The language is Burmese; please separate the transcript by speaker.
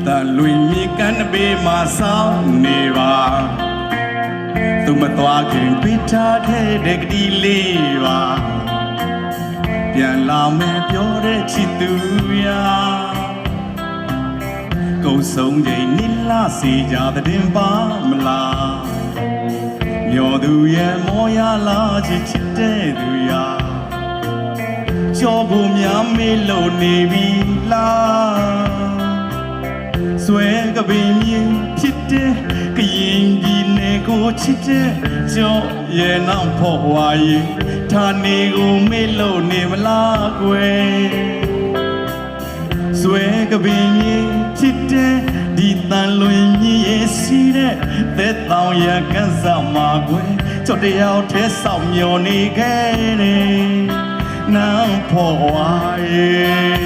Speaker 1: တလွင်မြေကန်ပေမှာဆောင်နေပါသူမသွားခင်ပိထားခဲ့တဲ့ကတိလေးပါပြန်လာမယ်ပြောတဲ့ချစ်သူရာကုန်ဆုံးချိန်နိလာစီကြတဲ့ပါမလားမျောသူရဲ့မောရလာချစ်တဲ့သူရာကြောကိုများမေးလို့နေပြီလားဆွဲကပင်မြင်ဖြစ်တဲ့ကရင်ကြီးနေကိုချစ်တဲ့ကြောရဲ့နောက်ဖို့ဝါရင်ဌာနေကိုမေးလို့နေမလားကွယ်ဆွဲကပင်မြင်ဖြစ်တဲ့ဒီတန်လွင်ကြီးရဲ့စီးတဲ့သက်တောင်ရကန်စားမှာကွယ်ကြောက်တယောက်ထဲစောင့်မျှော်နေခဲ့တယ်နောက်ဖို့ဝါရင်